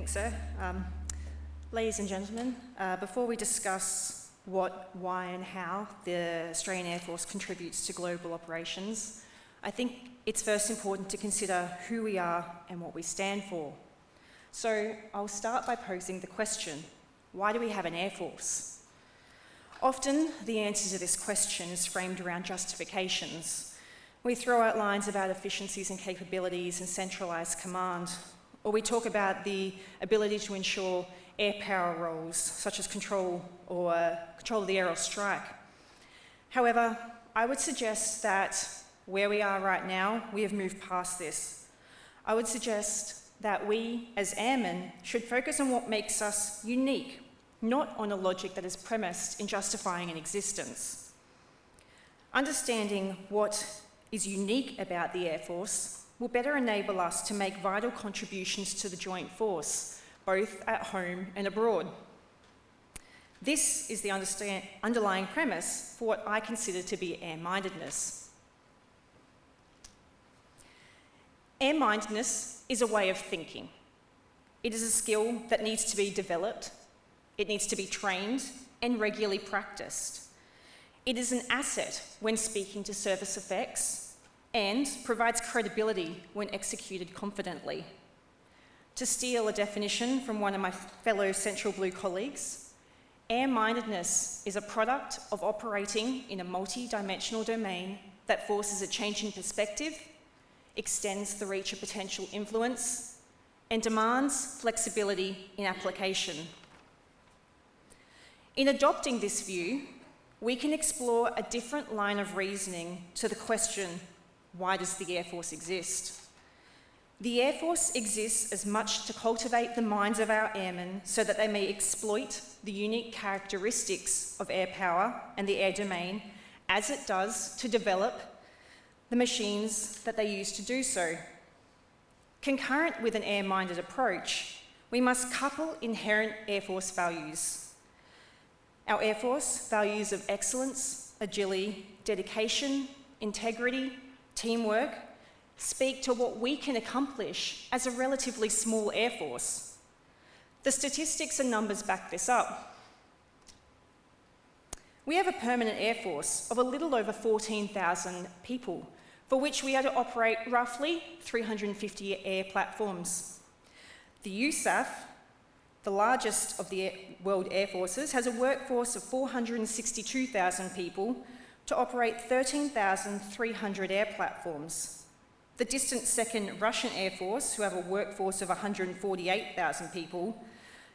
Thanks, sir. Ladies and gentlemen, before we discuss what, why and how the Australian Air Force contributes to global operations, I think it's first important to consider who we are and what we stand for. So I'll start by posing the question, why do we have an Air Force? Often the answer to this question is framed around justifications. We throw out lines about efficiencies and capabilities and centralised command, or we talk about the ability to ensure air power roles, such as control of the air or strike. However, I would suggest that where we are right now, we have moved past this. I would suggest that we, as airmen, should focus on what makes us unique, not on a logic that is premised in justifying an existence. Understanding what is unique about the Air Force will better enable us to make vital contributions to the joint force, both at home and abroad. This is the underlying premise for what I consider to be air-mindedness. Air-mindedness is a way of thinking. It is a skill that needs to be developed, it needs to be trained and regularly practiced. It is an asset when speaking to service effects and provides credibility when executed confidently. To steal a definition from one of my fellow Central Blue colleagues, air-mindedness is a product of operating in a multi-dimensional domain that forces a change in perspective, extends the reach of potential influence, and demands flexibility in application. In adopting this view, we can explore a different line of reasoning to the question, why does the Air Force exist? The Air Force exists as much to cultivate the minds of our airmen so that they may exploit the unique characteristics of air power and the air domain as it does to develop the machines that they use to do so. Concurrent with an air-minded approach, we must couple inherent Air Force values. Our Air Force values of excellence, agility, dedication, integrity, teamwork, speak to what we can accomplish as a relatively small Air Force. The statistics and numbers back this up. We have a permanent Air Force of a little over 14,000 people, for which we are to operate roughly 350 air platforms. The USAF, the largest of the world air forces, has a workforce of 462,000 people to operate 13,300 air platforms. The distant second Russian Air Force, who have a workforce of 148,000 people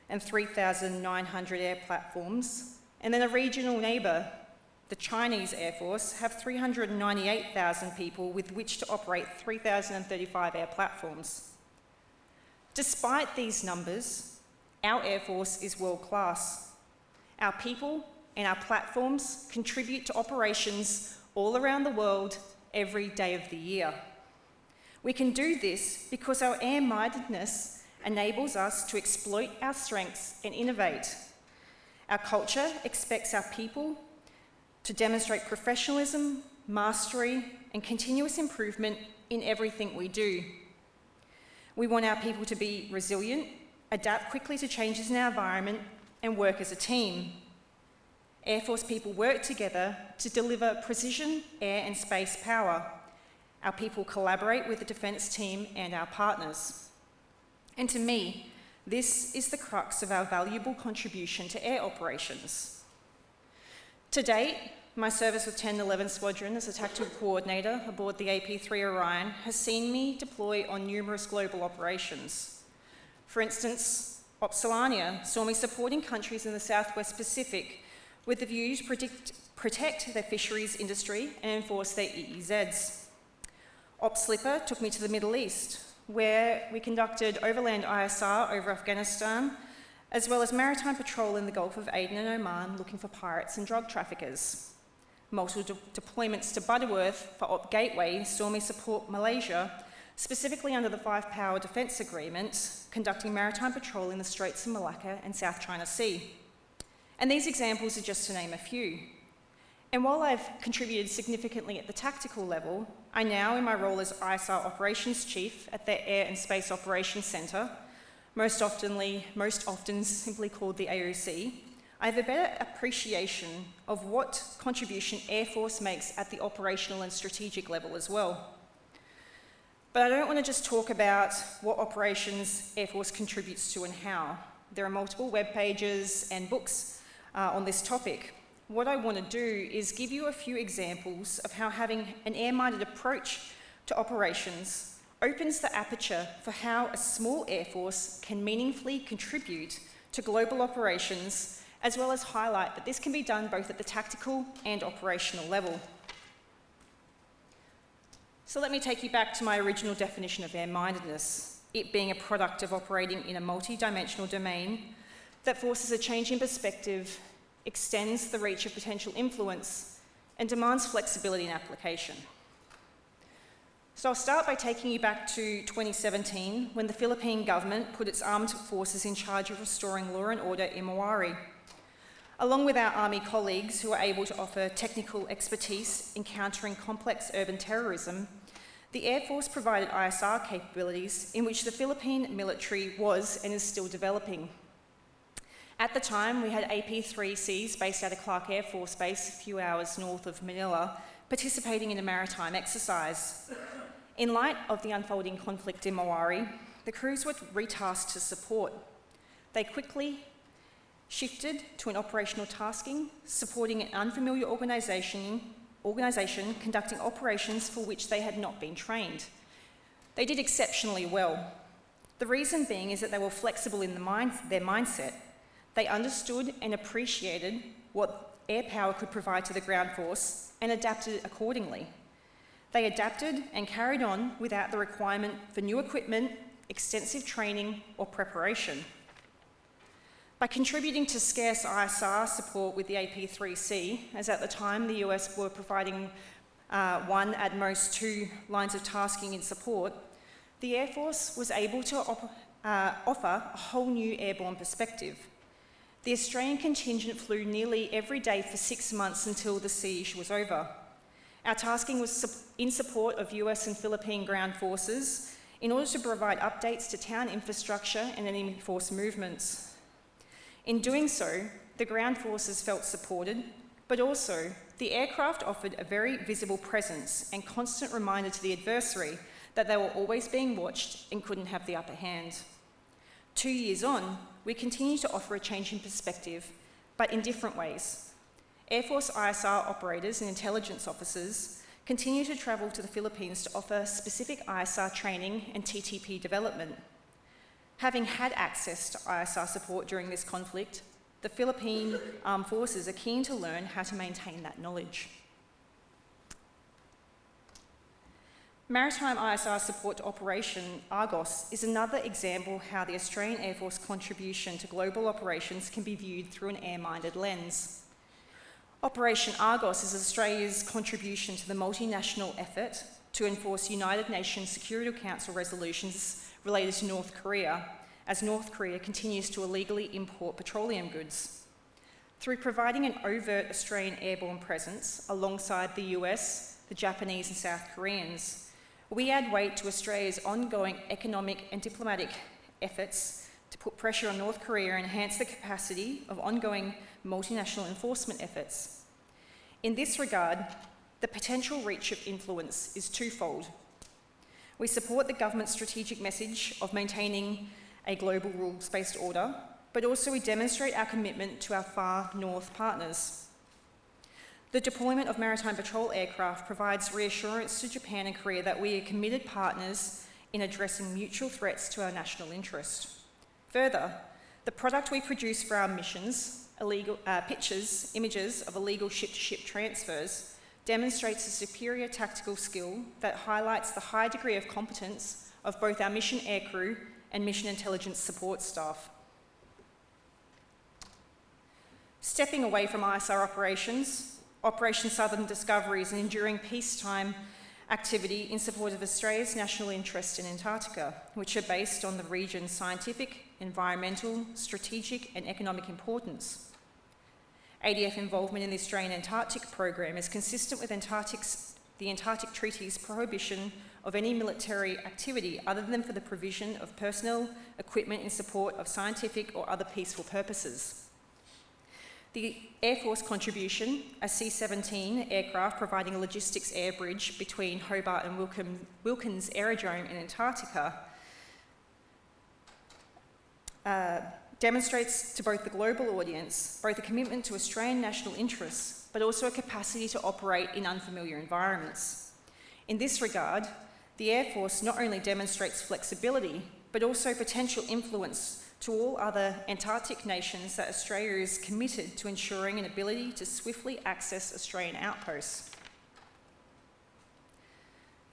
and 3,900 air platforms, and then a regional neighbour, the Chinese Air Force, have 398,000 people with which to operate 3,035 air platforms. Despite these numbers, our Air Force is world-class. Our people and our platforms contribute to operations all around the world every day of the year. We can do this because our air-mindedness enables us to exploit our strengths and innovate. Our culture expects our people to demonstrate professionalism, mastery, and continuous improvement in everything we do. We want our people to be resilient, adapt quickly to changes in our environment, and work as a team. Air Force people work together to deliver precision, air and space power. Our people collaborate with the defence team and our partners. And to me, this is the crux of our valuable contribution to air operations. To date, my service with 1011 Squadron as a tactical coordinator aboard the AP-3 Orion has seen me deploy on numerous global operations. For instance, Opsolania saw me supporting countries in the Southwest Pacific with the view to protect their fisheries industry and enforce their EEZs. OpSlipper took me to the Middle East, where we conducted overland ISR over Afghanistan, as well as maritime patrol in the Gulf of Aden and Oman looking for pirates and drug traffickers. Multiple deployments to Butterworth for Op Gateway saw me support Malaysia, specifically under the Five Power Defence Agreement, conducting maritime patrol in the Straits of Malacca and South China Sea. And these examples are just to name a few. And while I've contributed significantly at the tactical level, I now, in my role as ISR Operations Chief at the Air and Space Operations Centre, most often simply called the AOC, I have a better appreciation of what contribution Air Force makes at the operational and strategic level as well. But I don't want to just talk about what operations Air Force contributes to and how. There are multiple web pages and books on this topic. What I want to do is give you a few examples of how having an air-minded approach to operations opens the aperture for how a small Air Force can meaningfully contribute to global operations, as well as highlight that this can be done both at the tactical and operational level. So let me take you back to my original definition of air-mindedness, it being a product of operating in a multi-dimensional domain that forces a change in perspective, extends the reach of potential influence, and demands flexibility in application. So I'll start by taking you back to 2017, when the Philippine government put its armed forces in charge of restoring law and order in AUGURY. Along with our Army colleagues who are able to offer technical expertise in countering complex urban terrorism, the Air Force provided ISR capabilities in which the Philippine military was and is still developing. At the time, we had AP3Cs based out of Clark Air Force Base, a few hours north of Manila, participating in a maritime exercise. In light of the unfolding conflict in AUGURY, the crews were retasked to support. They quickly shifted to an operational tasking, supporting an unfamiliar organisation conducting operations for which they had not been trained. They did exceptionally well. The reason being is that they were flexible in their mindset. They understood and appreciated what air power could provide to the ground force and adapted accordingly. They adapted and carried on without the requirement for new equipment, extensive training, or preparation. By contributing to scarce ISR support with the AP3C, as at the time the US were providing one, at most two lines of tasking in support, the Air Force was able to offer a whole new airborne perspective. The Australian contingent flew nearly every day for 6 months until the siege was over. Our tasking was in support of US and Philippine ground forces in order to provide updates to town infrastructure and enemy force movements. In doing so, the ground forces felt supported, but also the aircraft offered a very visible presence and constant reminder to the adversary that they were always being watched and couldn't have the upper hand. 2 years on, we continue to offer a change in perspective, but in different ways. Air Force ISR operators and intelligence officers continue to travel to the Philippines to offer specific ISR training and TTP development. Having had access to ISR support during this conflict, the Philippine Armed Forces are keen to learn how to maintain that knowledge. Maritime ISR support to Operation ARGOS is another example of how the Australian Air Force contribution to global operations can be viewed through an air-minded lens. Operation ARGOS is Australia's contribution to the multinational effort to enforce United Nations Security Council resolutions related to North Korea, as North Korea continues to illegally import petroleum goods. Through providing an overt Australian airborne presence alongside the US, the Japanese and South Koreans, we add weight to Australia's ongoing economic and diplomatic efforts to put pressure on North Korea and enhance the capacity of ongoing multinational enforcement efforts. In this regard, the potential reach of influence is twofold. We support the government's strategic message of maintaining a global rules-based order, but also we demonstrate our commitment to our far north partners. The deployment of maritime patrol aircraft provides reassurance to Japan and Korea that we are committed partners in addressing mutual threats to our national interest. Further, the product we produce for our missions, images of illegal ship-to-ship transfers, demonstrates a superior tactical skill that highlights the high degree of competence of both our mission aircrew and mission intelligence support staff. Stepping away from ISR operations, Operation Southern Discovery is an enduring peacetime activity in support of Australia's national interest in Antarctica, which are based on the region's scientific, environmental, strategic and economic importance. ADF involvement in the Australian Antarctic program is consistent with Antarctic's the Antarctic Treaty's prohibition of any military activity other than for the provision of personnel, equipment in support of scientific or other peaceful purposes. The Air Force contribution, a C-17 aircraft providing a logistics air bridge between Hobart and Wilkins Aerodrome in Antarctica, demonstrates to both the global audience both a commitment to Australian national interests, but also a capacity to operate in unfamiliar environments. In this regard, the Air Force not only demonstrates flexibility, but also potential influence to all other Antarctic nations that Australia is committed to ensuring an ability to swiftly access Australian outposts.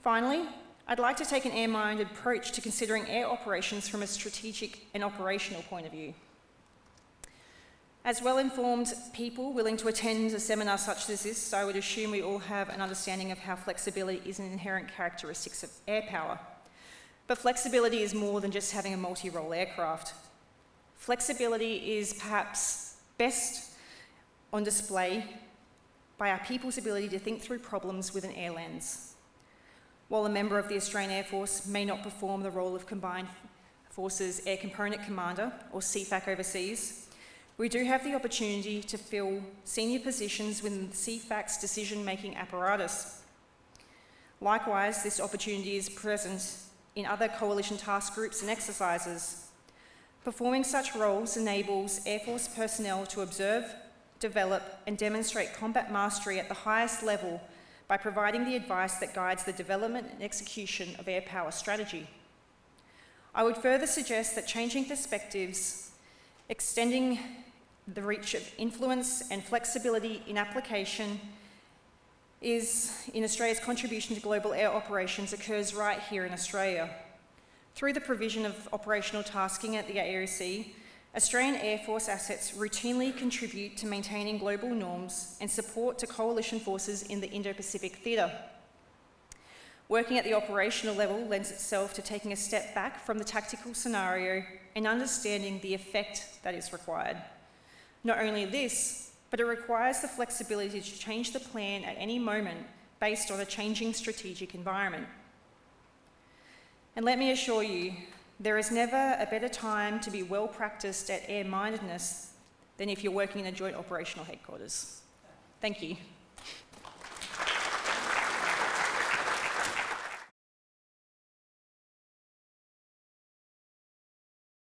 Finally, I'd like to take an air-minded approach to considering air operations from a strategic and operational point of view. As well-informed people willing to attend a seminar such as this, I would assume we all have an understanding of how flexibility is an inherent characteristic of air power. But flexibility is more than just having a multi-role aircraft. Flexibility is perhaps best on display by our people's ability to think through problems with an air lens. While a member of the Australian Air Force may not perform the role of Combined Forces Air Component Commander, or CFAC overseas, we do have the opportunity to fill senior positions within the CFAC's decision-making apparatus. Likewise, this opportunity is present in other coalition task groups and exercises. Performing such roles enables Air Force personnel to observe, develop, and demonstrate combat mastery at the highest level by providing the advice that guides the development and execution of air power strategy. I would further suggest that changing perspectives, extending the reach of influence and flexibility in application is in Australia's contribution to global air operations occurs right here in Australia. Through the provision of operational tasking at the AOC, Australian Air Force assets routinely contribute to maintaining global norms and support to coalition forces in the Indo-Pacific theatre. Working at the operational level lends itself to taking a step back from the tactical scenario and understanding the effect that is required. Not only this, but it requires the flexibility to change the plan at any moment based on a changing strategic environment. And let me assure you, there is never a better time to be well practiced at air-mindedness than if you're working in a joint operational headquarters. Thank you.